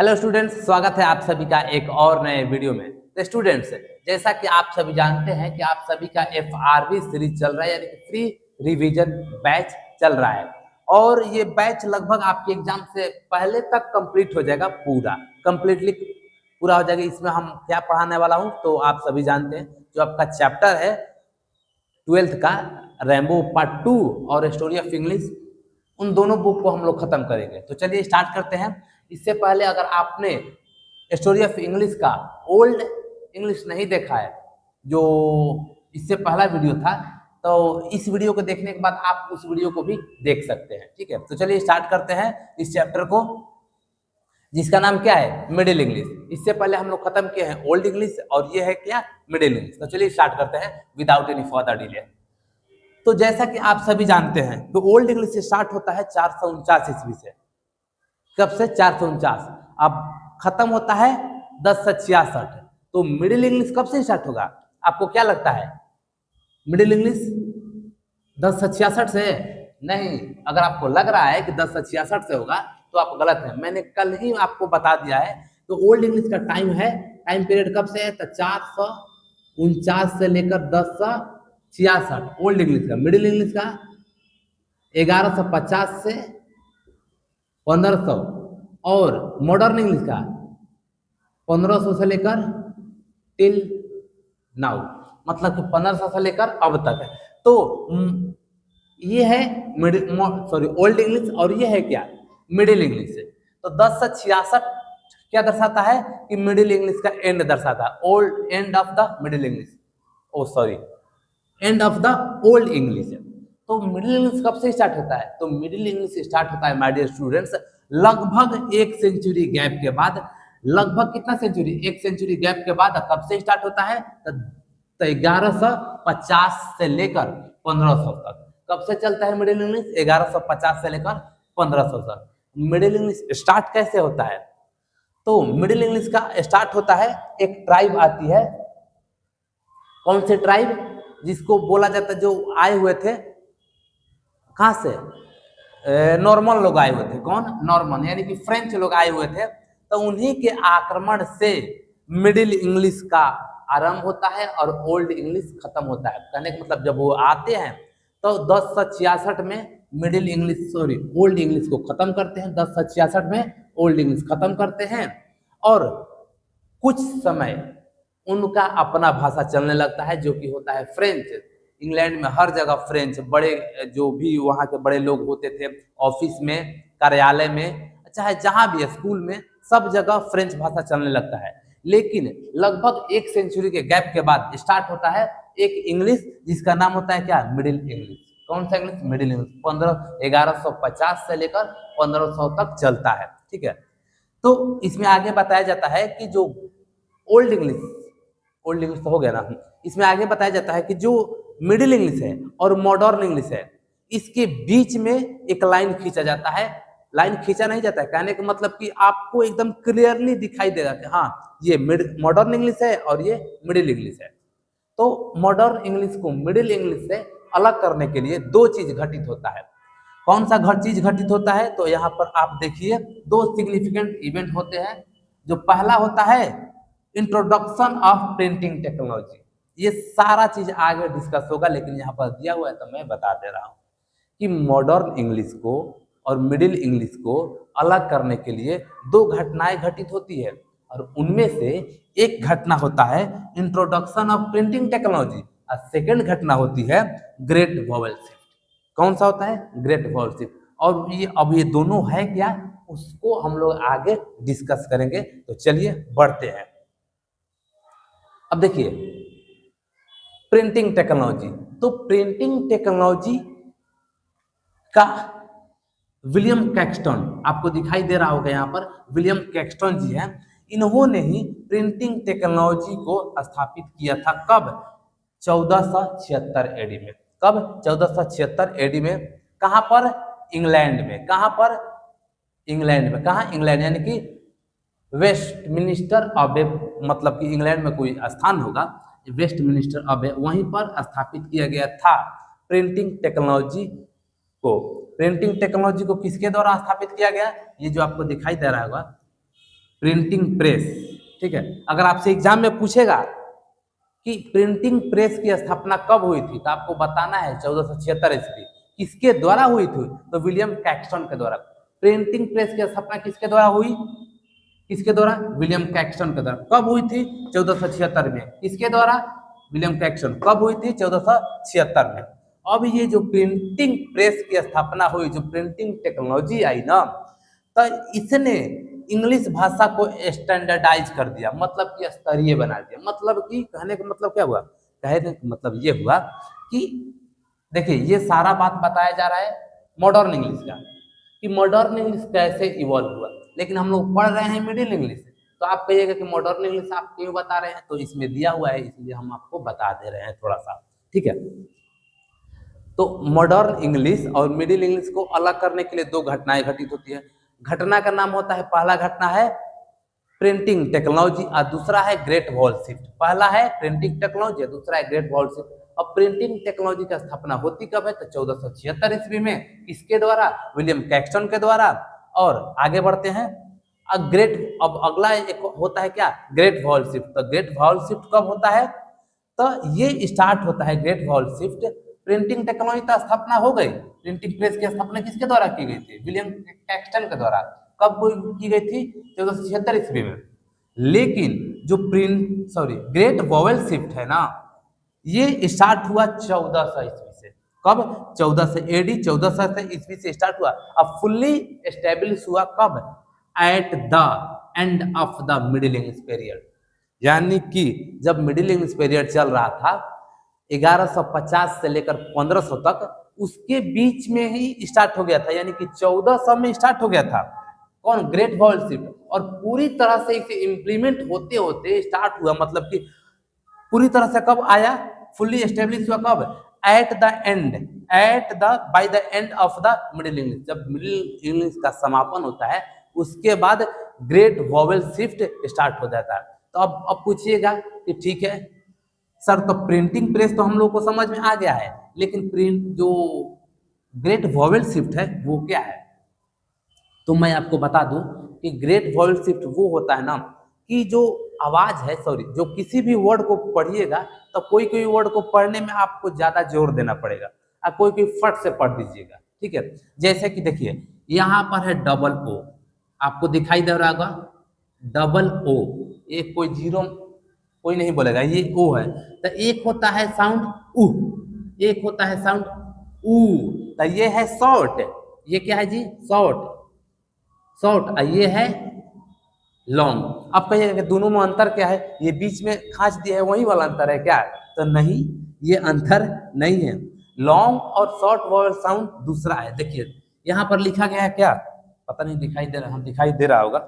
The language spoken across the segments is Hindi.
हेलो स्टूडेंट्स, स्वागत है आप सभी का एक और नए वीडियो में। तो स्टूडेंट्स, जैसा कि आप सभी जानते हैं कि आप सभी का FRB सीरीज चल रहा है, यानी कि फ्री रिवीजन बैच चल रहा है। और ये बैच लगभग आपके एग्जाम से पहले तक कंप्लीट हो जाएगा, पूरा कंप्लीटली पूरा हो जाएगा। इसमें हम क्या पढ़ाने वाला हूँ तो आप सभी जानते हैं। जो आपका चैप्टर है 12th का रैम्बो पार्ट 2 और स्टोरी ऑफ इंग्लिश, उन दोनों बुक को हम लोग खत्म करेंगे। तो चलिए स्टार्ट करते हैं। इससे पहले अगर आपने स्टोरी ऑफ इंग्लिश का ओल्ड इंग्लिश नहीं देखा है, जो इससे पहला वीडियो था, तो इस वीडियो को देखने के बाद आप उस वीडियो को भी देख सकते हैं। ठीक है, तो चलिए स्टार्ट करते हैं इस चैप्टर को, जिसका नाम क्या है, मिडिल इंग्लिश। इससे पहले हम लोग खत्म किए हैं ओल्ड इंग्लिश और ये है क्या, मिडिल इंग्लिश। तो चलिए स्टार्ट करते हैं विदाउट एनी फर्दर डिले। तो जैसा कि आप सभी जानते हैं तो ओल्ड इंग्लिश स्टार्ट होता है 449 ईस्वी से। कब से? 449। अब खत्म होता है 1066। तो मिडिल इंग्लिश कब से स्टार्ट होगा? आपको क्या लगता है? मिडिल इंग्लिश 1066 से नहीं। अगर आपको लग रहा है कि 1066 से होगा तो आप गलत है। मैंने कल ही आपको बता दिया है। तो ओल्ड इंग्लिश का टाइम पीरियड कब से है? तो 449 से लेकर 1066 ओल्ड इंग्लिश का। मिडिल इंग्लिश का 1150 से 1500 और मॉडर्न इंग्लिश का 1500 से लेकर टिल नाउ, मतलब कि 1500 से लेकर अब तक है। तो ये है ओल्ड इंग्लिश और ये है क्या, मिडिल इंग्लिश। तो 1066 क्या दर्शाता है कि मिडिल इंग्लिश का एंड दर्शाता है, old end of the middle English, end of the old English. तो मिडिल इंग्लिश कब से स्टार्ट होता है? तो मिडिल इंग्लिश स्टार्ट होता है माय डियर स्टूडेंट्स लगभग 1 सेंचुरी गैप के बाद। लगभग कितना सेंचुरी? 1 सेंचुरी गैप के बाद। कब से स्टार्ट होता है? तो 1150 से लेकर 1500 तक। कब से चलता है मिडिल इंग्लिश? 1150 से लेकर 1500 तक। मिडिल इंग्लिश स्टार्ट कैसे होता है? तो मिडिल इंग्लिश का स्टार्ट होता है, एक ट्राइब आती है। कौन से ट्राइब? जिसको बोला जाता है, जो आए हुए थे कहाँ से? नॉर्मन लोग आए हुए थे। कौन? नॉर्मन, यानी कि फ्रेंच लोग आए हुए थे। तो उन्हीं के आक्रमण से मिडिल इंग्लिश का आरंभ होता है और ओल्ड इंग्लिश खत्म होता है। कहने का मतलब जब वो आते हैं तो 1066 में ओल्ड इंग्लिश को खत्म करते हैं। 1066 में ओल्ड इंग्लिश खत्म करते हैं और कुछ समय उनका अपना भाषा चलने लगता है, जो कि होता है फ्रेंच। इंग्लैंड में हर जगह फ्रेंच, बड़े जो भी वहाँ के बड़े लोग होते थे, ऑफिस में, कार्यालय में, चाहे जहाँ भी है, स्कूल में, सब जगह फ्रेंच भाषा चलने लगता है। लेकिन लगभग 1 सेंचुरी के गैप के बाद स्टार्ट होता है एक इंग्लिश, जिसका नाम होता है क्या, मिडिल इंग्लिश। कौन सा इंग्लिश? Middle English. 1150 से लेकर 1500 तक चलता है। ठीक है, तो इसमें आगे बताया जाता है कि जो ओल्ड इंग्लिश तो हो गया ना, इसमें आगे बताया जाता है कि जो मिडिल इंग्लिश है और मॉडर्न इंग्लिश है, इसके बीच में एक लाइन खींचा जाता है। लाइन खींचा नहीं जाता है, कहने का मतलब कि आपको एकदम क्लियरली दिखाई देगा कि हाँ, ये मॉडर्न इंग्लिश है और ये मिडिल इंग्लिश है। तो मॉडर्न इंग्लिश को मिडिल इंग्लिश से अलग करने के लिए 2 चीज घटित होता है। कौन सा चीज घटित होता है? तो यहाँ पर आप देखिए 2 सिग्निफिकेंट इवेंट होते हैं। जो पहला होता है इंट्रोडक्शन ऑफ प्रिंटिंग टेक्नोलॉजी। ये सारा चीज आगे डिस्कस होगा, लेकिन यहाँ पर दिया हुआ है तो मैं बता दे रहा हूँ कि मॉडर्न इंग्लिश को और मिडिल इंग्लिश को अलग करने के लिए 2 घटनाएं घटित होती है, और उनमें से एक घटना होता है इंट्रोडक्शन ऑफ प्रिंटिंग टेक्नोलॉजी और सेकेंड घटना होती है ग्रेट वॉवेल शिफ्ट। कौन सा होता है? Great vowel shift. और ये दोनों है क्या, उसको हम लोग आगे डिस्कस करेंगे। तो चलिए बढ़ते हैं। अब देखिए प्रिंटिंग टेक्नोलॉजी। तो प्रिंटिंग टेक्नोलॉजी का विलियम कैक्सटन, आपको दिखाई दे रहा होगा यहाँ पर, विलियम कैक्सटन जी हैं। इन्होंने ही प्रिंटिंग टेक्नोलॉजी को स्थापित किया था। कब? 1476 एडी में। कब? 1476 एडी में। कहाँ पर? इंग्लैंड में। कहाँ पर? इंग्लैंड में। कहाँ? इंग्लैंड, यानी कि वेस्टमिनिस्टर अबे, मतलब कि इंग्लैंड में कोई स्थान होगा, वेस्टमिनिस्टर अबे, वहीं पर स्थापित किया गया था प्रिंटिंग टेक्नोलॉजी को। प्रिंटिंग टेक्नोलॉजी को किसके द्वारा स्थापित किया गया? ये जो आपको दिखाई दे रहा होगा, प्रिंटिंग प्रेस। ठीक है, अगर आपसे एग्जाम में पूछेगा कि प्रिंटिंग प्रेस की स्थापना कब हुई थी, तो आपको बताना है 1476 ईस्वी। किसके द्वारा हुई थी? तो विलियम कैक्सटन के द्वारा। प्रिंटिंग प्रेस की स्थापना किसके द्वारा हुई? किसके द्वारा? विलियम कैक्सटन के द्वारा। कब हुई थी? 1476 में। किसके द्वारा? William Caxton. कब हुई थी? 1476 में। अब ये जो प्रिंटिंग प्रेस की स्थापना हुई, जो प्रिंटिंग टेक्नोलॉजी आई ना, तो इसने इंग्लिश भाषा को स्टैंडर्डाइज कर दिया, मतलब कि स्तरीय बना दिया। मतलब कि कहने का मतलब क्या हुआ? कहने का मतलब ये हुआ कि देखिए, ये सारा बात बताया जा रहा है मॉडर्न इंग्लिश का, कि मॉडर्न इंग्लिश कैसे इवॉल्व हुआ, लेकिन हम लोग पढ़ रहे हैं मिडिल इंग्लिश। तो आप कहिएगा कि मॉडर्न इंग्लिश आप क्यों बता रहे हैं? तो इसमें दिया हुआ है, इसलिए हम आपको बता दे रहे हैं थोड़ा सा। ठीक है, तो मॉडर्न इंग्लिश और मिडिल इंग्लिश को अलग करने के लिए दो घटनाएं घटित होती है। घटना का नाम होता है, पहला घटना है प्रिंटिंग टेक्नोलॉजी और दूसरा है ग्रेट वॉल शिफ्ट। पहला है प्रिंटिंग टेक्नोलॉजी, दूसरा है ग्रेट वॉल शिफ्ट। अब प्रिंटिंग टेक्नोलॉजी की स्थापना होती कब है? तो 1476 ईस्वी में। किसके द्वारा? विलियम कैक्सटन के द्वारा। और आगे बढ़ते हैं, अब अगला एक होता है क्या? Great wall shift. तो ग्रेट वॉल शिफ्ट कब होता है? तो ये स्टार्ट होता है great wall shift. Printing technology की स्थापना हो गई। प्रिंटिंग प्रेस की स्थापना किसके द्वारा की गई थी? विलियम कैक्सटन के द्वारा। कब की गई थी? 1476 ईस्वी में। लेकिन जो ग्रेट वॉवेल शिफ्ट है ना, ये स्टार्ट हुआ 1400 ईस्वी से। कब? 1400 एडी 1400 ईस्वी से स्टार्ट हुआ। अब फुल्ली एस्टेब्लिश हुआ कब? At the end of the middle English period. यानी कि जब मिडिल इंग्लिश पीरियड चल रहा था 1150 से लेकर 1500 तक, उसके बीच में ही स्टार्ट हो गया था। यानी कि 1400 में स्टार्ट हो गया था। कौन? Great wall shift. और पूरी तरह से इसे इम्प्लीमेंट होते होते स्टार्ट हुआ, मतलब कि पूरी तरह से कब आया? फुल्ली एस्टेब्लिश हुआ कब? By the end of the middle English. जब मिडिल इंग्लिश का समापन होता है, उसके बाद ग्रेट वॉवेल शिफ्ट स्टार्ट हो जाता है। तो अब पूछिएगा कि ठीक है सर, तो प्रिंटिंग प्रेस तो हम लोग को समझ में आ गया है, लेकिन प्रिंट जो ग्रेट वॉवेल शिफ्ट है वो क्या है? तो मैं आपको बता दूं कि ग्रेट वॉवेल शिफ्ट वो होता है ना, कि जो आवाज है, जो किसी भी वर्ड को पढ़िएगा, तो कोई कोई वर्ड को पढ़ने में आपको ज्यादा जोर देना पड़ेगा, आप कोई कोई फट से पढ़ दीजिएगा। ठीक है, जैसे कि देखिए यहाँ पर है डबल ओ, आपको दिखाई दे रहा होगा डबल ओ। एक कोई जीरो कोई नहीं बोलेगा, ये ओ है। तो एक होता है साउंड उ, एक होता है साउंड ऊ। तो ये है शॉर्ट, ये क्या है जी? शॉर्ट। ये है लॉन्ग। अब कहिएगा कि दोनों में अंतर क्या है? ये बीच में खांच दिया है, वही वाला अंतर है क्या? तो नहीं, ये अंतर नहीं है। लॉन्ग और शॉर्ट वॉवेल साउंड दूसरा है। देखिए यहाँ पर लिखा गया है क्या? पता नहीं दिखाई दे रहा, दिखाई दे रहा होगा।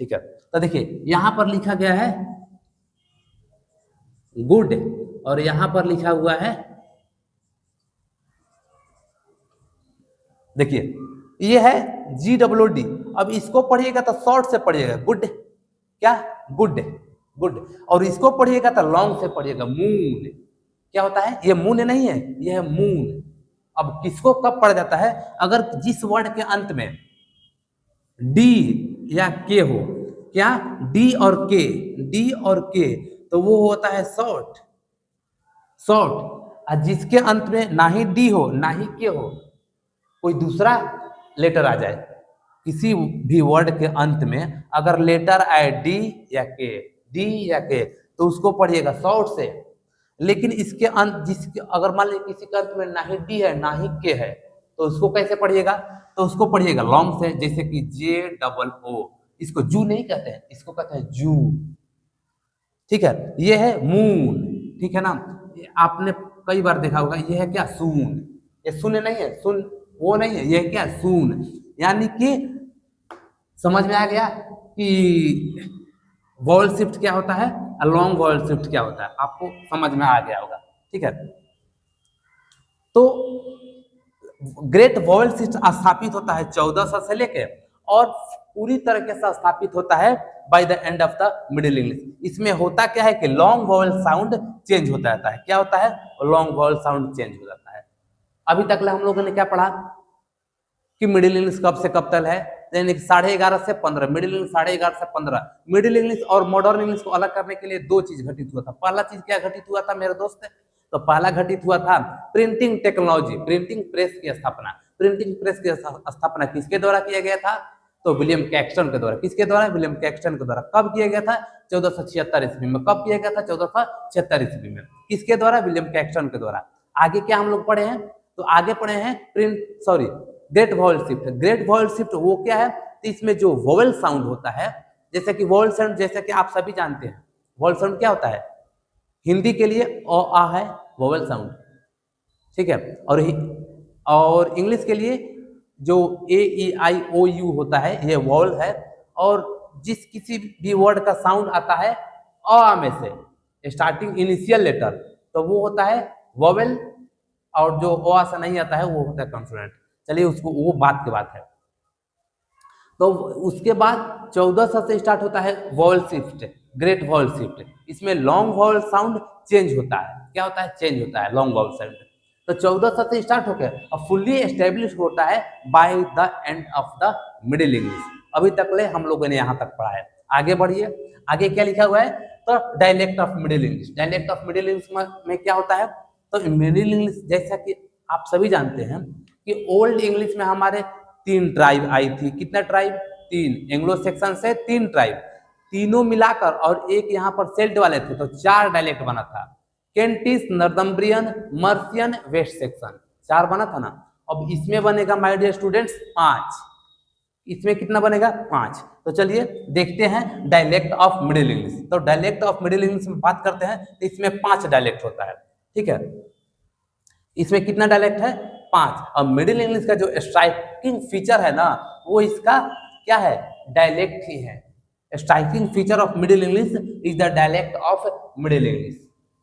ठीक है, तो देखिए यहाँ पर लिखा गया है गुड, और यहाँ पर लिखा हुआ है, देखिए ये है GWD। अब इसको पढ़िएगा तो शॉर्ट से पढ़िएगा गुड, क्या? Good good. और इसको पढ़िएगा तो लॉन्ग से पढ़िएगा मून। क्या होता है? ये मून नहीं है, ये है मून। अब किसको कब पढ़ जाता है? अगर जिस वर्ड के अंत में डी या के हो, क्या? डी और के, तो वो होता है शॉर्ट। और जिसके अंत में ना ही डी हो ना ही के हो, कोई दूसरा लेटर आ जाए, किसी भी वर्ड के अंत में अगर लेटर आए डी या के, तो उसको पढ़िएगा शॉर्ट से। लेकिन इसके अंत अगर मान लीजिए किसी के अंत में ना ही डी है ना ही के है, तो उसको कैसे पढ़िएगा? तो उसको पढ़िएगा लॉन्ग से, जैसे कि JOO। इसको जू नहीं कहते हैं, इसको कहते हैं जू। ठीक है, ये है मून। ठीक है ना, आपने कई बार देखा होगा, ये है क्या? सून। ये सुन नहीं है, सुन वो नहीं है, ये है क्या? सून। यानी कि समझ में आ गया कि वॉवेल शिफ्ट क्या होता है और लॉन्ग वॉवेल शिफ्ट क्या होता है, आपको समझ में आ गया होगा। ठीक है, तो ग्रेट वॉवेल शिफ्ट स्थापित होता है 1400 से लेके, और पूरी तरीके से स्थापित होता है by the end of the middle English. इसमें होता क्या है कि लॉन्ग वॉवेल साउंड चेंज होता रहता है। क्या होता है? लॉन्ग वॉवेल साउंड चेंज हो जाता है। अभी तक हम लोगों ने क्या पढ़ा कि मिडिल इंग्लिश कब से कब तक है? यानी 11.5 से 15, मिडिल इंग्लिश 11.5 से 15। मिडिल इंग्लिश और मॉडर्न इंग्लिश को अलग करने के लिए दो चीज घटित हुआ था। पहला चीज क्या घटित हुआ था मेरे दोस्त? तो पहला घटित हुआ था प्रिंटिंग टेक्नोलॉजी, प्रिंटिंग प्रेस की स्थापना। प्रिंटिंग प्रेस की स्थापना किसके द्वारा किया गया था? तो विलियम कैक्सटन के द्वारा। किसके द्वारा? विलियम कैक्सटन के द्वारा। कब किया गया था? 1476 ईस्वी में। कब किया गया था? 1476 ईस्वी में। किसके द्वारा? विलियम कैक्सटन के द्वारा। आगे क्या हम लोग पढ़े हैं? तो आगे पढ़े हैं great vowel shift. Great vowel shift वो क्या है? तो इसमें जो वोवेल साउंड होता है, जैसे कि वोवेल साउंड, जैसे कि आप सभी जानते हैं वोवेल साउंड क्या होता है? हिंदी के लिए अ आ है वोवेल साउंड, ठीक है। और इंग्लिश के लिए जो ए ई आई ओ यू होता है ये वोवेल है। और जिस किसी भी वर्ड का साउंड आता है अ में से स्टार्टिंग इनिशियल लेटर, तो वो होता है वोवेल, और जो अ से नहीं आता है वो होता है कॉन्सोनेंट। चलिए उसको वो बात की बात है। तो उसके बाद 1400 से स्टार्ट होता है vowel shift, great vowel shift. इसमें लॉन्ग वोवेल साउंड चेंज होता है। क्या होता है? चेंज होता है लॉन्ग वोवेल साउंड। तो 1400 से स्टार्ट होकर अब फुल्ली एस्टेब्लिश होता है by the end of the middle English. अभी तक ले हम लोगों ने यहाँ तक पढ़ा है। आगे बढ़िए, आगे क्या लिखा हुआ है? तो dialect of middle English. Dialect of middle English में क्या होता है? तो मिडिल इंग्लिश जैसा कि आप सभी जानते हैं कि ओल्ड इंग्लिश में हमारे 3 ट्राइब आई थी। कितना ट्राइब? 3। एंग्लो सेक्शन से 3 ट्राइब, तीनों मिलाकर, और एक यहाँ पर सेल्ट वाले थे, तो 4 डायलेक्ट बना था। केंटिश, नॉर्थम्ब्रियन, मर्सियन, वेस्ट सेक्शन, 4 बना था ना। अब इसमें बनेगा माय डियर स्टूडेंट्स 5। इसमें कितना बनेगा? 5। तो चलिए देखते हैं डायलेक्ट ऑफ मिडिल इंग्लिश। तो डायलेक्ट ऑफ मिडिल इंग्लिश में बात करते हैं तो इसमें 5 डायलेक्ट होता है, ठीक है। इसमें कितना डायलेक्ट है? 5। और मिडिल इंग्लिश का जो स्ट्राइकिंग फीचर है ना, वो इसका क्या है? डायलेक्ट ही है। Striking feature of middle English is the dialect of middle English,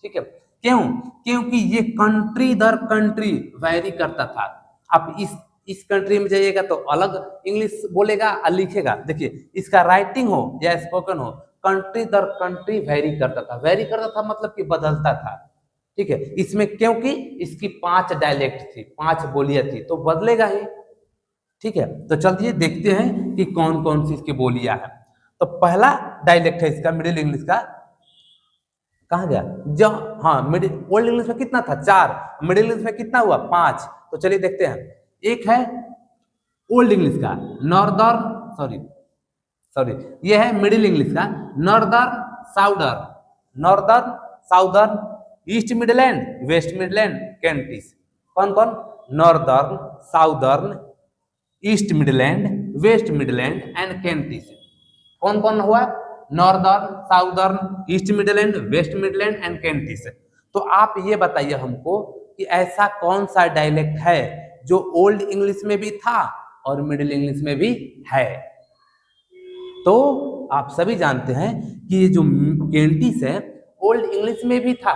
ठीक है। क्यों? क्योंकि ये कंट्री दर कंट्री वैरी करता था। आप इस कंट्री में जाइएगा तो अलग इंग्लिश बोलेगा और लिखेगा। देखिए इसका राइटिंग हो या स्पोकन हो, कंट्री दर कंट्री वैरी करता था। वैरी करता था मतलब कि बदलता था, ठीक है। इसमें क्योंकि इसकी 5 डायलेक्ट थी, 5 बोलियां थी, तो बदलेगा ही, ठीक है। तो चलिए देखते हैं कि कौन कौन सी इसकी बोलियां हैं। तो पहला डायलेक्ट है इसका मिडिल इंग्लिश का, कहाँ गया? जो हाँ मिडिल ओल्ड इंग्लिश में कितना था? 4। मिडिल इंग्लिश में कितना हुआ? 5। तो चलिए देखते हैं। एक है ओल्ड इंग्लिश का सॉरी ये है मिडिल इंग्लिश का northern southern, East Midland, West Midland, Kentish. कौन कौन? Northern, southern, East Midland, West Midland and Kentish. कौन कौन हुआ? Northern, southern, East Midland, West Midland and Kentish. तो आप ये बताइए हमको कि ऐसा कौन सा डायलेक्ट है जो ओल्ड इंग्लिश में भी था और मिडिल इंग्लिश में भी है। तो आप सभी जानते हैं कि ये जो कैंटिस है ओल्ड इंग्लिश में भी था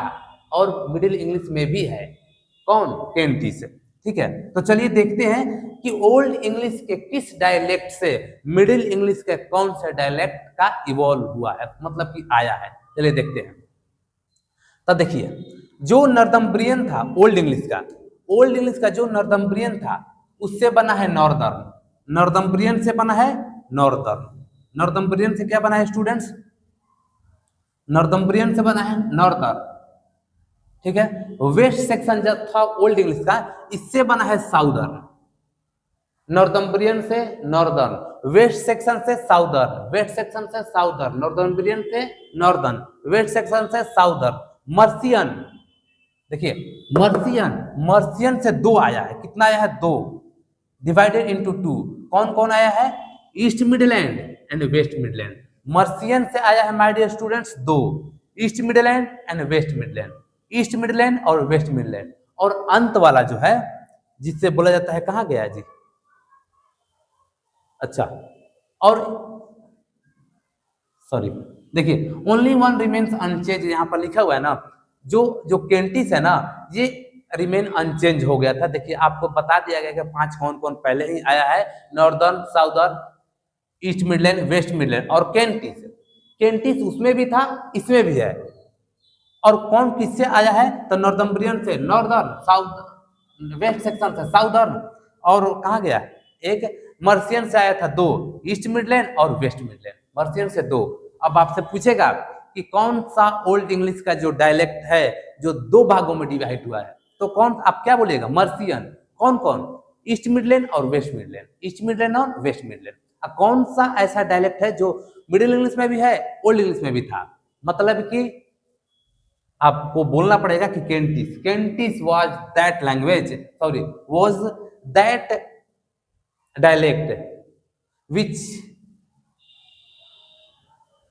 और मिडिल इंग्लिश में भी है। कौन? कैंटिस, ठीक है। तो चलिए देखते हैं कि ओल्ड इंग्लिश के किस डायलेक्ट से मिडिल इंग्लिश के कौन से डायलेक्ट का इवॉल्व हुआ है, मतलब कि आया है। चलिए देखते हैं। तो देखिए जो नॉर्थम्ब्रियन था ओल्ड इंग्लिश का जो नॉर्थम्ब्रियन था उससे बना है नॉर्दर्न। नॉर्थम्ब्रियन से बना है नॉर्दर्न। नॉर्थम्ब्रियन से क्या बना है स्टूडेंट्स? नॉर्थम्ब्रियन से बना है नॉर्दर्न, ठीक है। वेस्ट सेक्शन जो था ओल्ड इंग्लिश का, इससे बना है साउदर्न। नॉर्थम्ब्रियन से नॉर्दर्न, वेस्ट सेक्शन से साउदर्न, वेस्ट सेक्शन से साउदर्न, नॉर्थम्ब्रियन से नॉर्दर्न, वेस्ट सेक्शन से साउदर्न। मर्सियन, देखिए मर्सियन से 2 आया है। कितना आया है? 2 डिवाइडेड इनटू 2। कौन कौन आया है? East Midland and West Midland. Mercian से आया है my dear students 2, East Midland and West Midland, East Midland और वेस्ट मिडलैंड। और अंत वाला जो है जिससे बोला जाता है, कहाँ गया जी? अच्छा, और सॉरी देखिए ओनली वन रिमेन्स अनचेंज, यहाँ पर लिखा हुआ है ना। जो कैंटिस है ना ये रिमेन अनचेंज हो गया था। देखिए आपको बता दिया गया कि 5 कौन कौन पहले ही आया है, northern, southern, East Midland, West Midland और कैंटिस उसमें भी था, इसमें भी है। और कौन किससे आया है? तो नॉर्थम्ब्रियन से नॉर्दर्न, साउथ वेस्ट सेक्शन से साउदर्न, और कहाँ गया? एक मर्सियन से आया था दो, ईस्ट मिडलैंड और वेस्ट मिडलैंड, मर्सियन से दो। अब आपसे पूछेगा कि कौन सा ओल्ड इंग्लिश का जो डायलेक्ट है जो दो भागों में डिवाइड हुआ है, तो कौन, आप क्या बोलिएगा, मर्सियन। कौन कौन, ईस्ट मिडलैंड और वेस्ट मिडलैंड, ईस्ट मिडलैंड और वेस्ट मिडलैंड। कौन सा ऐसा डायलेक्ट है जो मिडिल इंग्लिश में भी है, ओल्ड इंग्लिश में भी था, मतलब कि आपको बोलना पड़ेगा कि Kentish, Kentish was that language, sorry was that dialect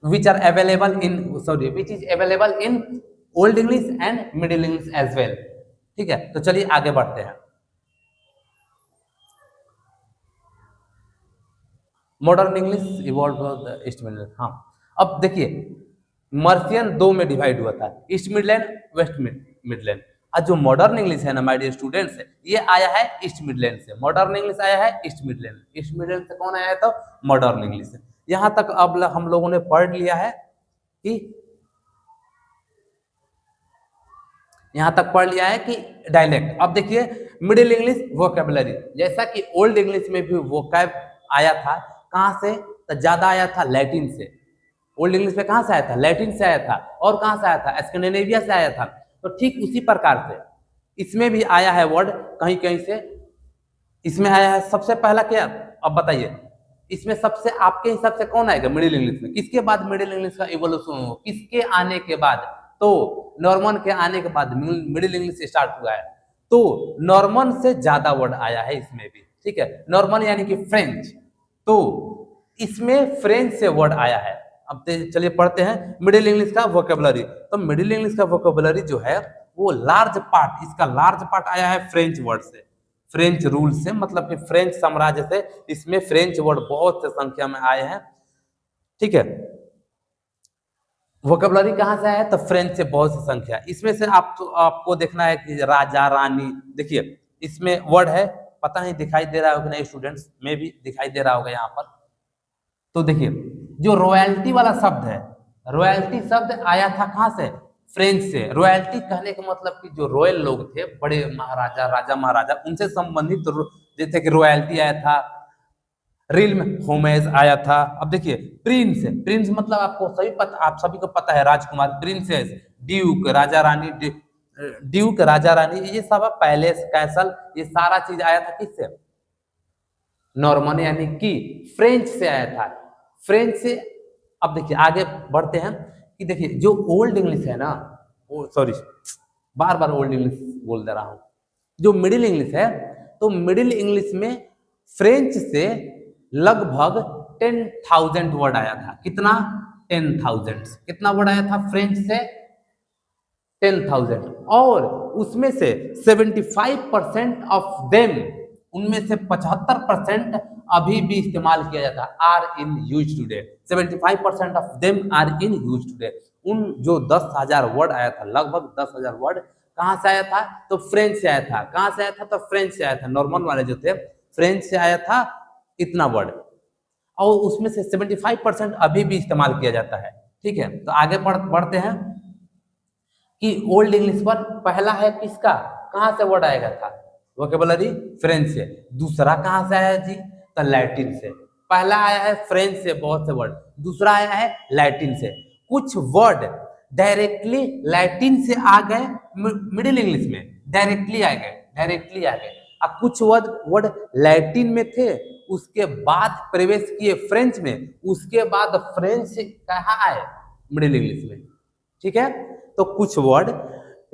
which are available in, sorry, which is available in old english and middle english as well। ठीक है, तो चलिए आगे बढ़ते हैं। Modern English evolve east Midland. हाँ, अब देखिए मर्सियन दो में डिवाइड हुआ था, ईस्ट मिडलैंड, वेस्ट मिडलैंड। आज जो मॉडर्न इंग्लिश है ना माय डियर स्टूडेंट्स, ये आया है ईस्ट मिडलैंड से, मॉडर्न इंग्लिश आया है ईस्ट मिडलैंड, ईस्ट मिडलैंड से कौन आया है, तो मॉडर्न इंग्लिश। यहां तक अब हम लोगों ने पढ़ लिया है कि यहां तक पढ़ लिया है कि डायलेक्ट। अब देखिए मिडिल इंग्लिश वोकैबुलरी, जैसा कि ओल्ड इंग्लिश में भी वोकैब आया था, कहां से, तो ज्यादा आया था लैटिन से। ओल्ड इंग्लिश में कहां से आया था, लैटिन से आया था, और कहां से आया था, स्कैंडिनेविया से आया था। तो ठीक उसी प्रकार से इसमें भी आया है वर्ड कहीं कहीं से, इसमें आया है सबसे पहला क्या, अब बताइए इसमें सबसे आपके हिसाब से कौन आएगा मिडिल इंग्लिश में, किसके बाद मिडिल इंग्लिश का इवोल्यूशन हो, किसके आने के बाद, तो नॉर्मन के आने के बाद मिडिल इंग्लिश स्टार्ट हुआ है। तो नॉर्मन से ज्यादा वर्ड आया है इसमें भी, ठीक है, नॉर्मन यानी कि फ्रेंच, तो इसमें फ्रेंच से वर्ड आया है। अब चलिए पढ़ते हैं मिडिल इंग्लिश का वोकैबुलरी। तो मिडिल इंग्लिश का वोकैबुलरी जो है वो लार्ज पार्ट, इसका लार्ज पार्ट आया है फ्रेंच वर्ड से, फ्रेंच रूल से, मतलब कि फ्रेंच साम्राज्य से इसमें फ्रेंच वर्ड बहुत से संख्या में आए हैं। ठीक है, वोकैबुलरी कहां से आया, तो फ्रेंच से बहुत सी संख्या। इसमें से आपको देखना है कि राजा रानी, देखिए इसमें वर्ड है, पता नहीं दिखाई दे रहा होगा नहीं स्टूडेंट्स, में भी दिखाई दे रहा होगा यहाँ पर। तो देखिए जो रॉयल्टी वाला शब्द है, रॉयल्टी शब्द आया था कहां से, फ्रेंच से। रॉयल्टी कहने का मतलब कि जो रॉयल लोग थे, बड़े महाराजा, राजा महाराजा, उनसे संबंधित, जैसे कि रॉयल्टी आया था, रिल्म होमेज आया था। अब देखिए प्रिंस, प्रिंस मतलब आपको सभी पता, आप सभी को पता है, राजकुमार, princess, Duke, Raja Rani, Duke, Raja Rani, ये सब पैलेस, कैसल, ये सारा चीज आया था किससे, नॉर्मन यानी कि फ्रेंच से आया था, फ्रेंच से। अब देखिए आगे बढ़ते हैं कि देखिए जो ओल्ड इंग्लिश है ना, सॉरी बार बार ओल्ड इंग्लिश बोल दे रहा हूं, जो मिडिल इंग्लिश है, तो मिडिल इंग्लिश में फ्रेंच से लगभग 10,000 वर्ड आया था। कितना, 10,000, कितना वर्ड आया था फ्रेंच से, 10,000, और उसमें से 75% ऑफ देम, उनमें से 75% अभी भी इस्तेमाल किया जाता है, are in use today, 75% of them are in use today. उन जो 10,000 वर्ड आया था, लगभग 10,000 वर्ड कहां से आया था, तो फ्रेंच से आया था। कहां से आया था, तो फ्रेंच से आया था, नॉर्मन वाले जो थे फ्रेंच से आया था इतना वर्ड, और उसमें से 75% अभी भी इस्तेमाल किया जाता है। ठीक है, तो आगे बढ़ते हैं कि ओल्ड इंग्लिश पर पहला है किसका, कहां से वर्ड आएगा था, वोकैबुलरी फ्रेंच से। दूसरा कहां से आया जी, तो लैटिन से। पहला आया है फ्रेंच से बहुत से वर्ड, दूसरा आया है लैटिन से। कुछ वर्ड डायरेक्टली लैटिन से आ गए मिडिल इंग्लिश में, डायरेक्टली आ गए, डायरेक्टली आ गए। अब कुछ वर्ड लैटिन में थे, उसके बाद प्रवेश किए फ्रेंच में, उसके बाद फ्रेंच से कहाँ आए, मिडिल इंग्लिश में। ठीक है, तो कुछ वर्ड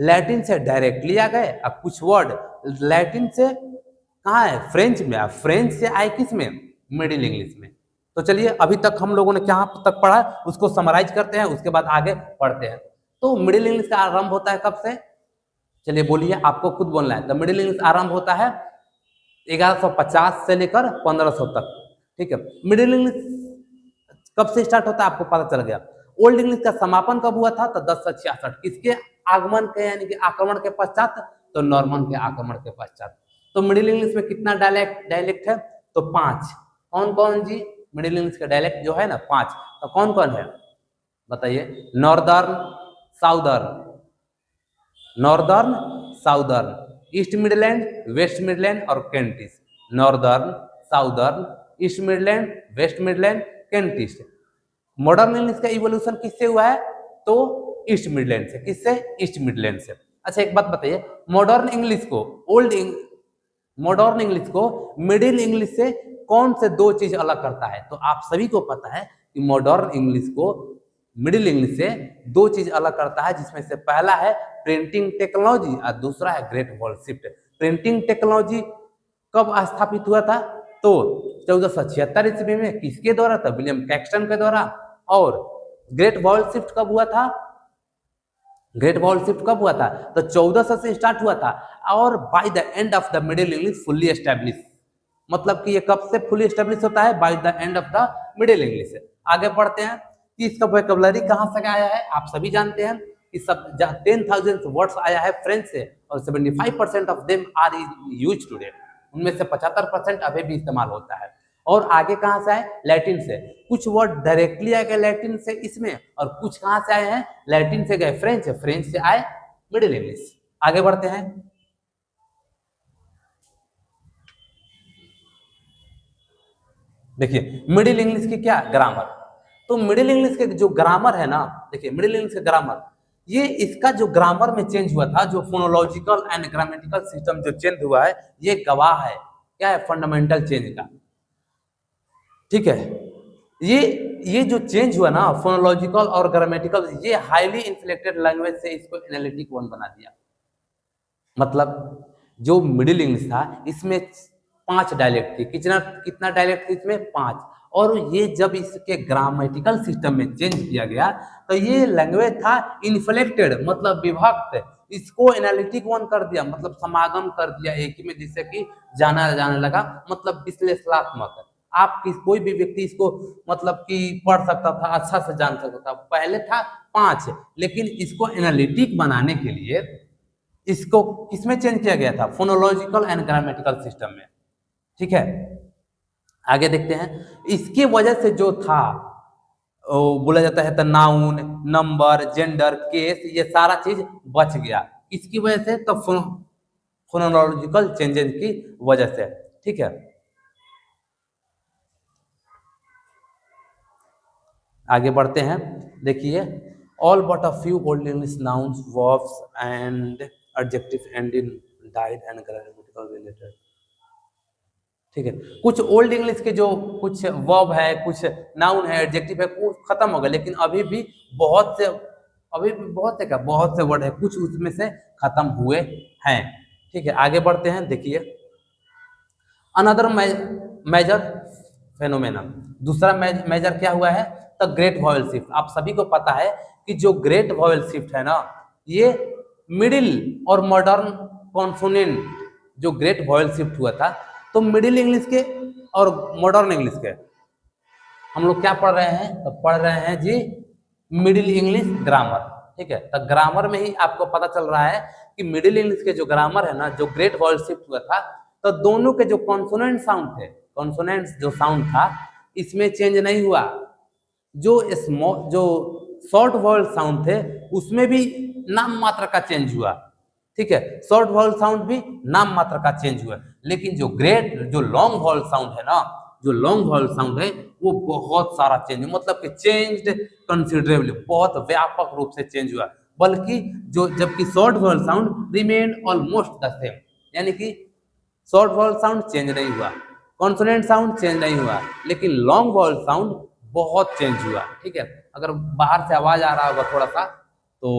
लैटिन से डायरेक्टली आ गए, अब कुछ वर्ड लैटिन से कहाँ है, फ्रेंच में, अब फ्रेंच से आए किस में, मिडिल इंग्लिश में। तो चलिए अभी तक हम लोगों ने कहाँ तक पढ़ा उसको समराइज करते हैं, उसके बाद आगे पढ़ते हैं। तो मिडिल इंग्लिश का आरंभ होता है कब से, चलिए बोलिए, आपको खुद बोलना है। तो मिडिल इंग्लिश आरंभ होता है 1150 से लेकर 1500 तक। ठीक है, मिडिल इंग्लिश कब से स्टार्ट होता है आपको पता चल गया। ओल्ड इंग्लिश का समापन कब हुआ था, तो 1066, किसके आगमन के यानी कि आक्रमण के पश्चात, तो नॉर्मन के आक्रमण के पश्चात। तो मिडिल इंग्लिश में कितना डायलेक्ट है, तो 5। कौन कौन जी, मिडिल इंग्लिश का डायलेक्ट जो है ना 5, तो कौन कौन है बताइए, northern, southern, northern, southern, East Midland, West Midland और Kentish, northern, southern, East Midland, West Midland, Kent east. Modern English का इवोल्यूशन किससे हुआ है? तो ईस्ट मिडलैंड से। किससे? ईस्ट मिडलैंड से। अच्छा एक बात बताइए, मॉडर्न इंग्लिश को मॉडर्न इंग्लिश को मिडिल इंग्लिश से कौन से दो चीज अलग करता है? तो आप सभी को पता है कि मॉडर्न इंग्लिश को मिडिल इंग्लिश से दो चीज अलग करता है, जिसमें से पहला है प्रिंटिंग टेक्नोलॉजी और दूसरा है great wall shift. Printing technology कब स्थापित हुआ था? तो 1476 ईस्वी में। किसके द्वारा था? विलियम कैक्सटन के द्वारा। और ग्रेट वॉल शिफ्ट कब हुआ था? ग्रेट वॉल शिफ्ट कब हुआ था? तो 1400 से स्टार्ट हुआ था और by the end of the middle English fully establish. मतलब कि ये कब से फुल्ली एस्टेब्लिश होता है? By the end of the middle English. आगे बढ़ते हैं कि इसका वोकैबुलरी कहां से आया है? आप सभी जानते हैं कि सब 10,000 वर्ड्स आया है फ्रेंच से और 75% of them are used today. उनमें से 75% अभी भी इस्तेमाल होता है। और आगे कहां से आए? लैटिन से। कुछ वर्ड डायरेक्टली आ गए लैटिन से इसमें, और कुछ कहां से आए हैं? लैटिन से गए फ्रेंच, फ्रेंच से आए मिडिल इंग्लिश। आगे बढ़ते हैं। देखिए मिडिल इंग्लिश की क्या ग्रामर। तो मिडिल इंग्लिश के जो ग्रामर है ना, देखिए मिडिल इंग्लिश का ग्रामर, ये इसका जो ग्रामर में चेंज हुआ था, जो फोनोलॉजिकल एंड ग्रामेटिकल सिस्टम जो चेंज हुआ है, ये गवाह है क्या है? फंडामेंटल चेंज का। ठीक है, ये जो चेंज हुआ ना फोनोलॉजिकल और ग्रामेटिकल, ये हाईली इन्फ्लेक्टेड लैंग्वेज से इसको एनालिटिक वन बना दिया। मतलब जो मिडिल इंग्लिश था इसमें 5 डायलेक्ट थी। कितना डायलेक्ट थी इसमें? 5। और ये जब इसके ग्रामेटिकल सिस्टम में चेंज किया गया तो ये लैंग्वेज था इन्फ्लेक्टेड, मतलब विभक्त। इसको एनालिटिक वन कर दिया, मतलब समागम कर दिया एक ही में, जिससे कि जाना जाने लगा, मतलब विश्लेषणात्मक। आप कोई भी व्यक्ति इसको मतलब कि पढ़ सकता था, अच्छा से जान सकता था। पहले था 5, लेकिन इसको एनालिटिक बनाने के लिए इसको किसमें चेंज किया गया था? फोनोलॉजिकल एंड ग्रामेटिकल सिस्टम में। ठीक है, आगे देखते हैं। इसके वजह से जो था बोला जाता है तो नाउन, नंबर, जेंडर, केस, ये सारा चीज बच गया। इसकी वजह से तो फोनोलॉजिकल चेंजेस की वजह से। ठीक है, आगे बढ़ते हैं। देखिए all but a few old English nouns, verbs and adjective ending died and grammatical related. ठीक है, कुछ ओल्ड इंग्लिश के जो कुछ वर्ब है, कुछ नाउन है, एडजेक्टिव है, वो खत्म हो गए, लेकिन अभी भी बहुत से वर्ड है, कुछ उसमें से खत्म हुए हैं। ठीक है, आगे बढ़ते हैं। देखिए अनदर मेजर फेनोमेना, दूसरा मेजर क्या हुआ है? The great vowel shift. आप सभी को पता है कि जो ग्रेट वॉवेल शिफ्ट है ना, ये मिडिल और मॉडर्न कॉन्सोनेंट जो ग्रेट वॉवेल शिफ्ट हुआ था, तो मिडिल इंग्लिश के और मॉडर्न इंग्लिश के हम लोग क्या पढ़ रहे हैं? तो पढ़ रहे हैं जी मिडिल इंग्लिश ग्रामर। ठीक है, तो ग्रामर में ही आपको पता चल रहा है कि मिडिल इंग्लिश के जो ग्रामर है ना, जो ग्रेट वॉवेल शिफ्ट हुआ था, तो दोनों के जो कॉन्सोनेंट साउंड थे, कॉन्सोनेंट जो साउंड था, इसमें चेंज नहीं हुआ। जो शॉर्ट वॉवेल साउंड थे उसमें भी नाम मात्र का चेंज हुआ। ठीक है, शॉर्ट वॉवेल साउंड भी नाम मात्र का चेंज हुआ, लेकिन जो लॉन्ग वॉवेल साउंड है ना, जो लॉन्ग वॉवेल साउंड है वो बहुत सारा चेंज, मतलब कि चेंज्ड कंसिडरेबली, बहुत व्यापक रूप से चेंज हुआ। बल्कि जबकि short vowel sound remain almost the same, यानी कि शॉर्ट वॉवेल साउंड चेंज नहीं हुआ, कॉन्सोनेंट साउंड चेंज नहीं हुआ, लेकिन लॉन्ग वॉवेल साउंड बहुत चेंज हुआ। ठीक है, अगर बाहर से आवाज आ रहा होगा थोड़ा सा तो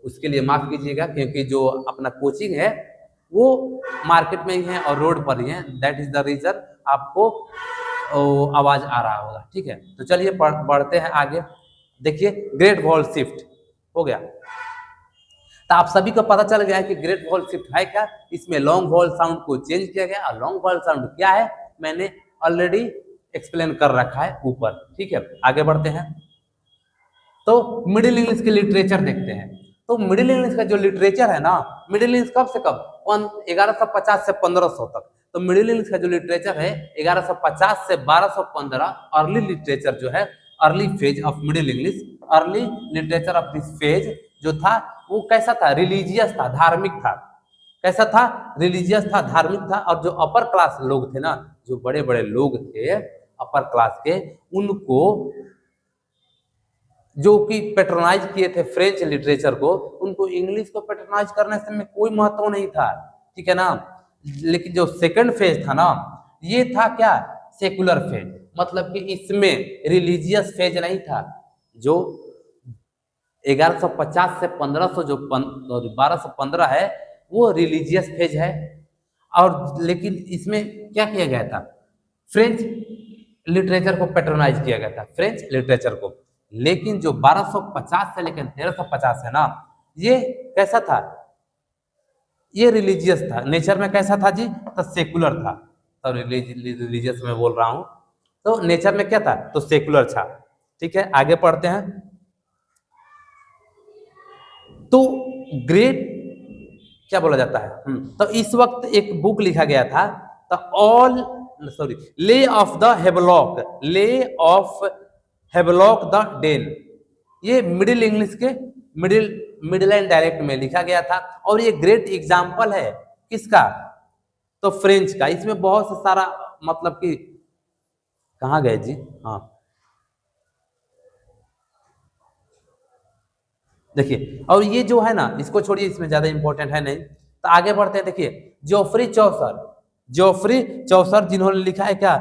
उसके लिए माफ कीजिएगा, क्योंकि जो अपना कोचिंग है वो मार्केट में ही है और रोड पर ही है, दैट इज द रीजन आपको आवाज आ रहा होगा। ठीक है, तो चलिए बढ़ते हैं आगे। देखिए ग्रेट वॉवेल शिफ्ट हो गया, तो आप सभी को पता चल गया है कि ग्रेट वॉवेल शिफ्ट है क्या। इसमें लॉन्ग वॉवेल साउंड को चेंज किया गया, और लॉन्ग वॉवेल साउंड क्या है मैंने ऑलरेडी एक्सप्लेन कर रखा है ऊपर। ठीक है, आगे बढ़ते हैं। तो मिडिल इंग्लिश के लिटरेचर देखते हैं। तो मिडिल इंग्लिश का जो लिटरेचर है ना, मिडिल इंग्लिश कब से कब? 1150 से 1500 तक। तो मिडिल इंग्लिश का जो लिटरेचर है 1150 से 1215, अर्ली लिटरेचर जो है, early phase of middle English, early literature of this phase जो था वो कैसा था? रिलीजियस था, धार्मिक था। कैसा था? रिलीजियस था, धार्मिक था। और जो अपर क्लास लोग थे ना, जो बड़े बड़े लोग थे, अपर क्लास के, उनको जो कि पेट्रोनाइज किए थे फ्रेंच लिटरेचर को, उनको इंग्लिश को पेट्रोनाइज करने से में कोई महत्व नहीं था, ठीक है ना। लेकिन जो सेकंड फेज था ना, ये था क्या, सेकुलर फेज, मतलब कि इसमें रिलीजियस फेज नहीं था। जो 1150 से 1500 जो 1215 है वो रिलीजियस फेज है। और लेकिन इसमें क्या किया गया था, फ्रेंच लिटरेचर को पेट्रोनाइज किया गया था, फ्रेंच लिटरेचर को। लेकिन जो 1250 से लेकर 1350 है ना, ये कैसा था, ये रिलीजियस था, नेचर में कैसा था जी, तो सेकुलर था। तो रिलीजियस में बोल रहा हूं, तो नेचर में क्या था, तो सेकुलर था। ठीक है, आगे पढ़ते हैं। तो ग्रेट क्या बोला जाता है, तो इस वक्त एक बुक लिखा गया था, the all sorry lay of the Havelok, lay of Havelok the Dane. ये मिडिल इंग्लिश के मिडिल मिडिल एंड डायरेक्ट में लिखा गया था, और ये ग्रेट एग्जाम्पल है किसका, तो फ्रेंच का। इसमें बहुत से सारा मतलब कि कहाँ गए जी, हाँ देखिए, और ये जो है ना, इसको छोड़िए, इसमें ज्यादा इंपॉर्टेंट है नहीं, तो आगे बढ़ते हैं। देखिए जोफ्री चौसर, जोफ्री चौसर जिन्होंने लिखा है क्या,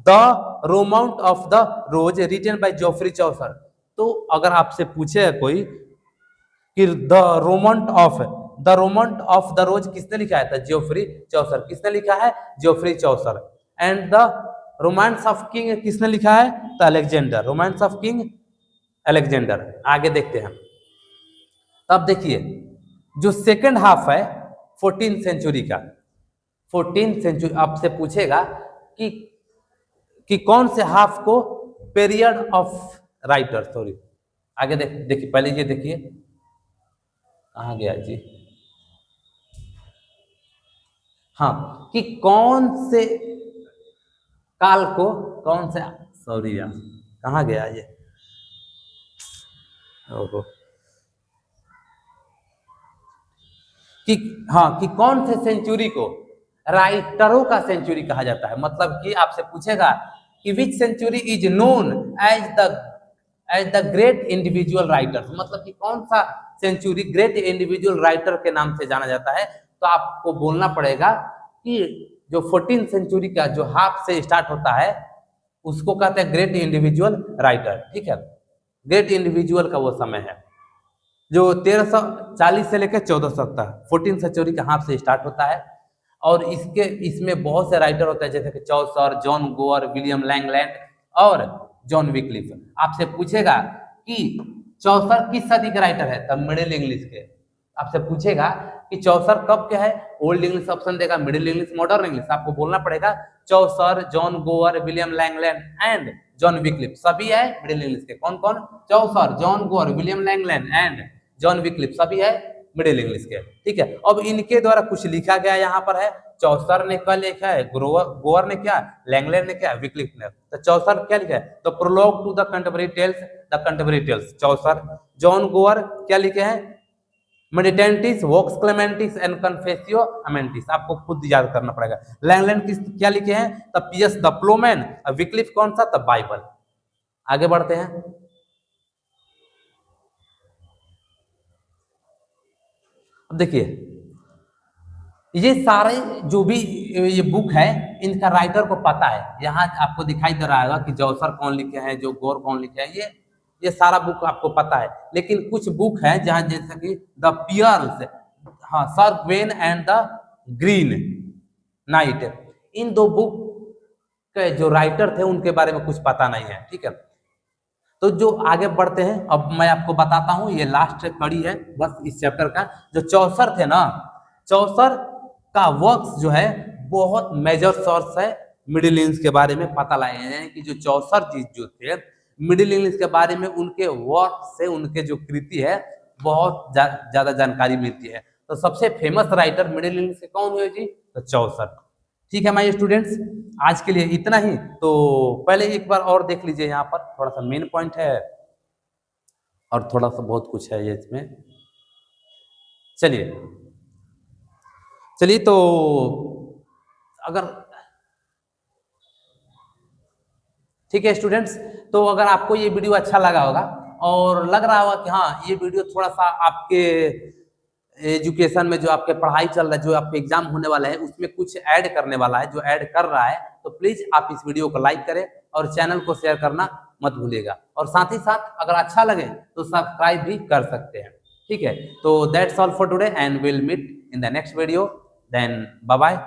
the Romaunt of the Rose, written by Geoffrey Chaucer. तो अगर आपसे पूछे कोई कि the Romaunt of the Rose किसने लिखा है, तो जोफ्री चौसर। किसने लिखा है, Geoffrey Chaucer. And the Romance of King किसने लिखा है, तो Alexander, Romance of King Alexander. आगे देखते हैं। तब देखिए जो सेकंड हाफ है 14th सेंचुरी का, 14th सेंचुरी आपसे पूछेगा कि कौन से हाफ को पीरियड ऑफ राइटर, सॉरी आगे देखिए, पहले ये देखिए कहाँ गया जी, हाँ कि कौन से काल को, कौन से, सॉरी यार कहाँ गया ये, ओहो, कि हाँ कि कौन से सेंचुरी को राइटरों का सेंचुरी कहा जाता है। मतलब कि आपसे पूछेगा कि which century is known as the great individual writers, मतलब कि कौन सा सेंचुरी ग्रेट इंडिविजुअल राइटर के नाम से जाना जाता है। तो आपको बोलना पड़ेगा कि जो 14th सेंचुरी का जो हाफ से स्टार्ट होता है उसको कहते हैं ग्रेट इंडिविजुअल राइटर। ठीक है, ग्रेट इंडिविजुअल का वो समय है जो 1340 से लेकर 1400 तक 14th सेंचुरी का हाफ से स्टार्ट होता है। और इसमें बहुत से राइटर होते हैं, जैसे कि चौसर, जॉन गोअर, विलियम लैंगलैंड और जॉन विक्लिफ। आपसे पूछेगा कि चौसर किस सदी के राइटर है, तब मिडिल इंग्लिश के। आपसे पूछेगा कि चौसर कब के है, ओल्ड इंग्लिश ऑप्शन देगा, मिडिल इंग्लिश, मॉडर्न इंग्लिश। आपको बोलना पड़ेगा Chaucer, John Gower, William Langland and John Wycliffe, सभी है मिडिल इंग्लिश के। कौन कौन, Chaucer, John Gower, William Langland and John Wycliffe, सभी है मिडिल इंग्लिश के। ठीक है, अब इनके द्वारा कुछ लिखा गया यहाँ पर है। चौसर ने क्या लिखा है, गोअर ने क्या, लैंगलैंड ने क्या, विक्लिफ ने। तो चौसर क्या लिखा है, तो prologue to the contemporary tales, the contemporary tales Chaucer. John Gower क्या लिखे हैं, मेडिटेंटिस, वोक्स क्लेमेंटिस एंड कन्फेसियो अमेंटिस। आपको खुद याद करना पड़ेगा। लैंगलैंड किस क्या लिखे हैं, the PS the Plowman. Wycliffe कौन सा, द बाइबल। आगे बढ़ते हैं। अब देखिए ये सारे जो भी ये बुक है इनका राइटर को पता है। यहाँ आपको दिखाई दे रहा होगा कि जौसर कौन लिखे हैं, जो गोर कौन लिखे हैं, ये सारा बुक आपको पता है। लेकिन कुछ बुक है जहाँ जैसे कि द पियर्स, हाँ Sir Gawain and the Green Knight, इन दो बुक के जो राइटर थे उनके बारे में कुछ पता नहीं है। ठीक है, तो जो आगे बढ़ते हैं, अब मैं आपको बताता हूं, ये लास्ट कड़ी है बस इस चैप्टर का। जो चौसर थे ना, चौसर का वर्क्स जो है बहुत मेजर सोर्स है मिडिल इंग्लिश के बारे में पता लगाए हैं। यानी कि जो चौसर जी जो थे मिडिल इंग्लिश के बारे में, उनके वर्क से, उनके जो कृति है बहुत ज्यादा जानकारी मिलती है। तो सबसे फेमस राइटर मिडिल इंग्लिश के कौन हुए जी, तो चौसर। ठीक है माय स्टूडेंट्स, आज के लिए इतना ही। तो पहले एक बार और देख लीजिए, यहाँ पर थोड़ा सा मेन पॉइंट है और थोड़ा सा बहुत कुछ है ये इसमें। चलिए चलिए, तो अगर ठीक है स्टूडेंट्स, तो अगर आपको ये वीडियो अच्छा लगा होगा और लग रहा होगा कि हाँ ये वीडियो थोड़ा सा आपके एजुकेशन में जो आपके पढ़ाई चल रहा है, जो आपके एग्जाम होने वाला है उसमें कुछ ऐड करने वाला है, जो ऐड कर रहा है, तो प्लीज आप इस वीडियो को लाइक करें और चैनल को शेयर करना मत भूलिएगा। और साथ ही साथ अगर अच्छा लगे तो सब्सक्राइब भी कर सकते हैं। ठीक है, तो that's all for today and will meet in the next video, then bye bye.